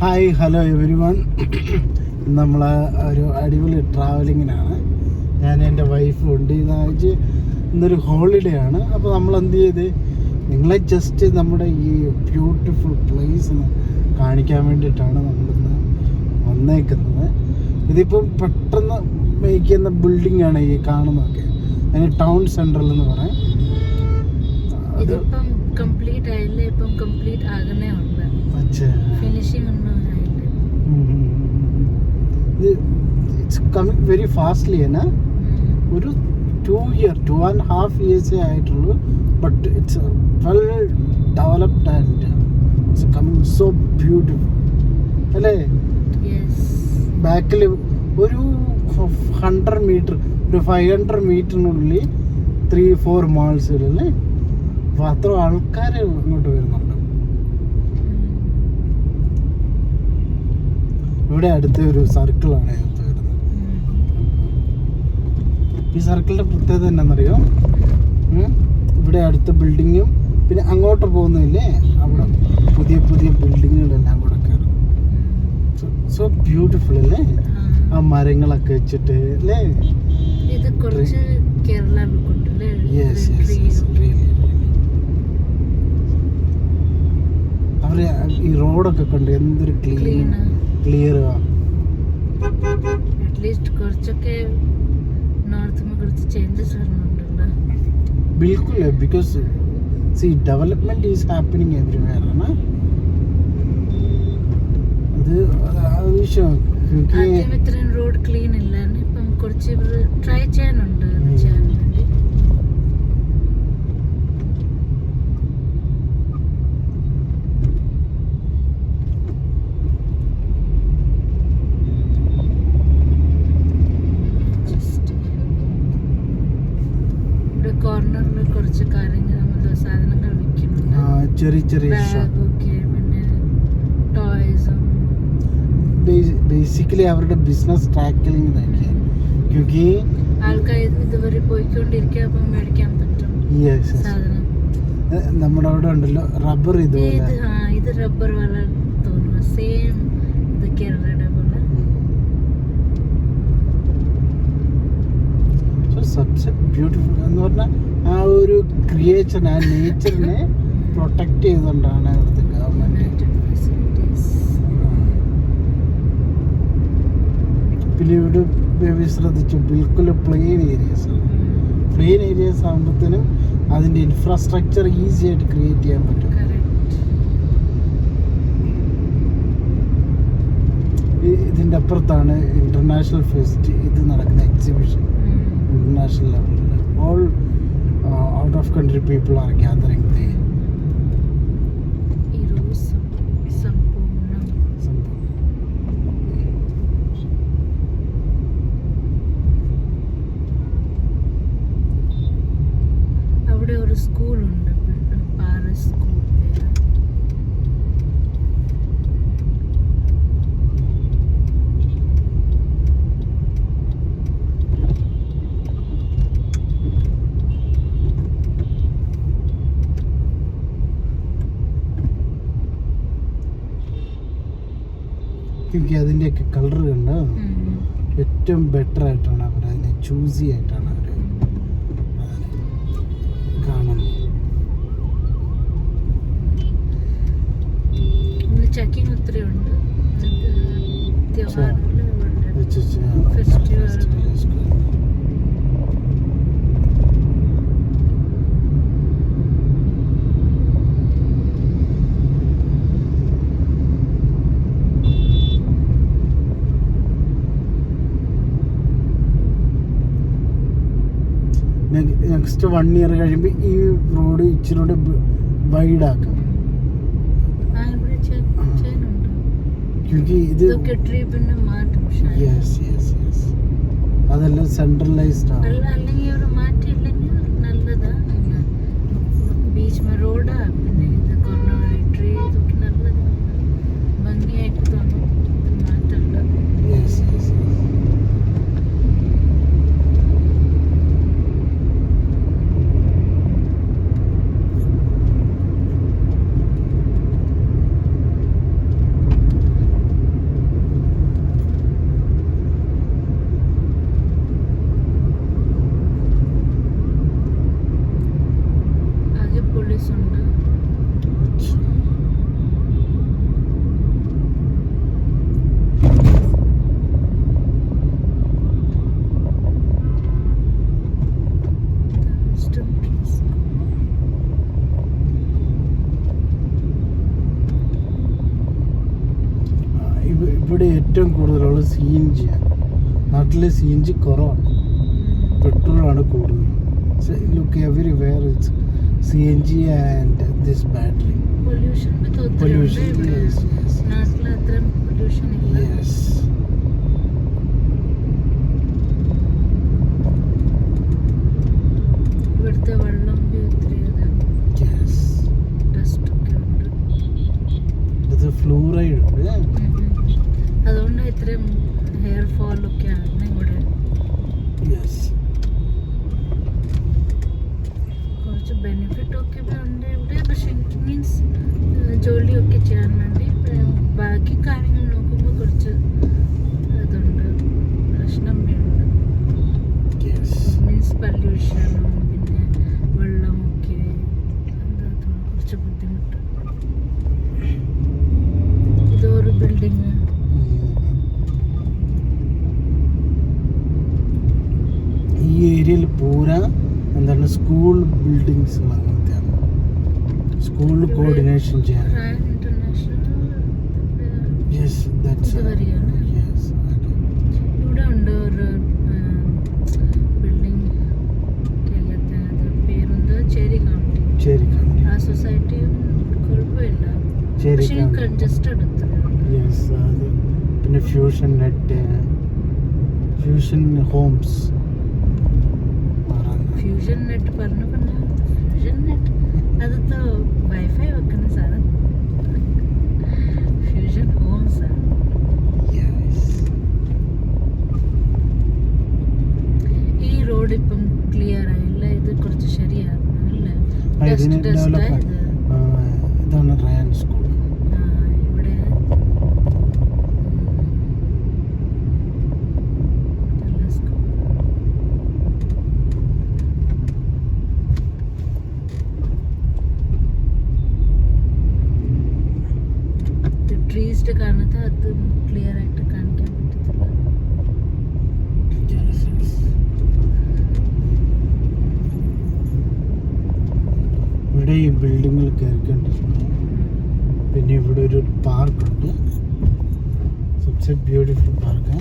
Hi hello every one. നമ്മൾ ഒരു അടിപൊളി ട്രാവലിങ്ങിനാണ്. ഞാൻ എൻ്റെ വൈഫും ഉണ്ട്. ഇതാഴ്ച ഇന്നൊരു ഹോളിഡേ ആണ്. അപ്പോൾ നമ്മൾ എന്ത് ചെയ്ത് നിങ്ങളെ ജസ്റ്റ് നമ്മുടെ ഈ ബ്യൂട്ടിഫുൾ പ്ലേസ് കാണിക്കാൻ വേണ്ടിയിട്ടാണ് നമ്മളിന്ന് വന്നേക്കുന്നത്. ഇതിപ്പം പെട്ടെന്ന് മേക്കുന്ന ബിൽഡിംഗ് ആണ് ഈ കാണുന്നതൊക്കെ. അതിന് ടൗൺ സെൻട്രൽ എന്ന് പറയും. ഇതിപ്പം കംപ്ലീറ്റ് ആയില്ല, ഇപ്പം കംപ്ലീറ്റ് ആകുന്നേ ഉണ്ട്. ഫിനിഷിംഗ് ഒന്നും ആയില്ല. ഇറ്റ്സ് കമ്മിങ് വെരി ഫാസ്റ്റ്ലി ആണ്. ഒരു 2.5 years ആയിട്ടുള്ളൂ. But it's well developed and it's coming so beautiful അല്ലേ? ബാക്കിൽ ഒരു 100 മീറ്റർ, ഒരു 500 മീറ്ററിനുള്ളിൽ 3-4 മാൾസുകളല്ലേ. അപ്പോൾ അത്ര ആൾക്കാർ ഇങ്ങോട്ട് വരുന്നുണ്ട്. ഇവിടെ അടുത്ത ഒരു സർക്കിളാണ് അകത്ത് വരുന്നത്. ഈ സർക്കിളിൻ്റെ പ്രത്യേകത എന്നാണെന്നറിയോ? ഇവിടെ അടുത്ത ബിൽഡിങ്ങും പിന്നെ അങ്ങോട്ട് പോകുന്നില്ലേ, അവിടെ പുതിയ പുതിയ ബിൽഡിങ്ങുകളെല്ലാം കൂടെ കയറും. സോ ബ്യൂട്ടിഫുൾ അല്ലേ? ആ മരങ്ങളൊക്കെ വെച്ചിട്ട് അല്ലേ? ഇത് കുറച്ച് കേരള ലുക്ക് ഉണ്ടല്ലേ? Yes yes yes, really. അവർ ഈ റോഡൊക്കെ കണ്ട് എന്തൊരു ക്ലിയർ. അറ്റ്ലീസ്റ്റ് കുറച്ചൊക്കെ നോർത്ത് കുറച്ച് ചേഞ്ചസ് വരുന്നുണ്ടല്ലോ. ബിൽക്കുൽ, because see development is happening everywhere ആണ്. അത് ആവശ്യം. ഇത്രയും റോഡ് ക്ലീൻ ഇല്ല, ഇപ്പം കുറച്ച് ട്രൈ ചെയ്യാനുണ്ട് ചെയ്യാൻ വേണ്ടി. കോർണറിൽ കുറച്ച് കാര്യങ്ങൾ സാധനങ്ങൾ വിൽക്കുന്നുണ്ട്. ചെറിയ ചെറിയ പിന്നെ ടോയ്സും. ബേസിക്കലി അവരുടെ ബിസിനസ് ടാക്കിളിങ് ആൾക്കാർ ഇതുവരെ പോയിക്കൊണ്ടിരിക്കുക, അപ്പം മേടിക്കാൻ പറ്റും സാധനം. നമ്മുടെ അവിടെ ഉണ്ടല്ലോ റബ്ബർ. ഇത് റബ്ബർ പോലെ തോന്നുന്നു. സെയിം ഇത് കേരളയുടെ പോലെ. ബ്യൂട്ടിഫുൾ എന്ന് പറഞ്ഞാൽ ആ ഒരു ക്രിയേച്ചർ, ആ നേച്ചറിനെ പ്രൊട്ടക്ട് ചെയ്തുകൊണ്ടാണ് ഇവിടുത്തെ ഗവൺമെന്റ്. പിന്നെ ഇവിടെ ശ്രദ്ധിച്ചു, ബിൽക്കുൽ പ്ലെയിൻ ഏരിയാസ് ആണ്. പ്ലെയിൻ ഏരിയാസ് ആകുമ്പോഴത്തേനും അതിൻ്റെ ഇൻഫ്രാസ്ട്രക്ചർ ഈസി ആയിട്ട് ക്രിയേറ്റ് ചെയ്യാൻ പറ്റും. ഇതിൻ്റെ അപ്പുറത്താണ് ഇന്റർനാഷണൽ ഫെസ്റ്റ് ഇത് നടക്കുന്ന exhibition. International level, all out of country people are gathering there. അവിടെ ഒരു സ്കൂൾ ഉണ്ട്, പാരസ് സ്കൂൾ. അതിൻ്റെയൊക്കെ കളർ കണ്ട് ഏറ്റവും ബെറ്റർ ആയിട്ടാണ് അവർ അതിനെ ചൂസി ആയിട്ടാണ് അവർ കാണുന്നത്. ചെക്കിംഗ് ഒത്തിരി ഉണ്ട്. നെക്സ്റ്റ് 1 year കഴിയുമ്പോൾ ഈ റോഡ് ഇച്ചിരി കൂടെ വൈഡാക്കാം. അതെല്ലാം സെൻട്രലൈസ്ഡ് ആണ്. ബീച്ച് റോഡാ, പിന്നെ ഇത് കോർണർ ട്രീ ഇതൊക്കെ നല്ലത് ഭംഗിയായിട്ട് തോന്നും. മാറ്റമുണ്ട്. ഇവിടെ ഏറ്റവും കൂടുതലുള്ള CNG ആണ്. നാട്ടിലെ CNG കുറവാണ്, പെട്രോളാണ് കൂടുതൽ. Look everywhere it's CNG and this battery. Pollution നാട്ടിൽ അത്രയും പൊല്യൂഷൻ ഇല്ല. യെസ്. ഇവിടുത്തെ വെള്ളം ഒത്തിരി ഡസ്റ്റ് ഒക്കെ ഉണ്ട്. ഇത് ഫ്ലൂറൈഡ് ഉണ്ട്. അതുകൊണ്ട് ഇത്രയും ഹെയർ ഫോളൊക്കെ ആണ് ഇവിടെ. യെസ്. കുറച്ച് ബെനിഫിറ്റ് ഒക്കെ ഉണ്ട് ഇവിടെ. പക്ഷെ മീൻസ് ജോലിയൊക്കെ ചെയ്യാൻ വേണ്ടി ബാക്കി കാര്യങ്ങൾ നോക്കുമ്പോൾ കുറച്ച് ഇതുണ്ട്, പ്രശ്നം ഉണ്ട്. മീൻസ് പൊല്യൂഷനും പിന്നെ വെള്ളമൊക്കെ എന്താ കുറച്ച് ബുദ്ധിമുട്ട്. ഇതൊരു ബിൽഡിങ്. ഈ ഏരിയയിൽ പൂരാ എന്താണ് സ്കൂൾ ബിൽഡിങ്സ് അങ്ങനത്തെയാണ്. സ്കൂൾ കോർഡിനേഷൻ ചെയ്യാൻ. Yes, that's yes. ഇവിടെ ഉണ്ട് ഒരു ബിൽഡിംഗ്, പേരുണ്ട് ചേരി കൗണ്ടി. ചേരി കൗണ്ടി. ആ സൊസൈറ്റിയും കുഴപ്പമില്ല, ചേരി പക്ഷേ കൗണ്ടി. കൺജസ്റ്റഡ് അത്ര. യെസ്, അത് പിന്നെ fusion net, fusion homes. Fusion net പറഞ്ഞു ഫ്യൂഷൻ നെറ്റ് അതത്തെ വൈഫൈ വെക്കുന്ന സാധനം. ഫ്യൂഷൻ ഹോംസ് ആണ്. ഈ റോഡ് ഇപ്പം ക്ലിയർ ആയില്ല, ഇത് കുറച്ച് ശരിയാക്കണം അല്ലേ? ഇതിന് ഡെവലപ്പ്. ഇതാണ് റയാൻ സ്കൂൾ. ഇവിടെ നല്ല സ്കൂൾ. ട്രീസ് കാണുന്നത് അത് ക്ലിയർ ആയിട്ട് കാണിക്കാൻ പറ്റത്തില്ല. ഇവിടെ ഈ ബിൽഡിങ്ങിൽ കയറിക്കൊണ്ടിരിക്കുന്നു. പിന്നെ ഇവിടെ ഒരു പാർക്കുണ്ട്, സബ്സെ ബ്യൂട്ടിഫുൾ പാർക്ക്.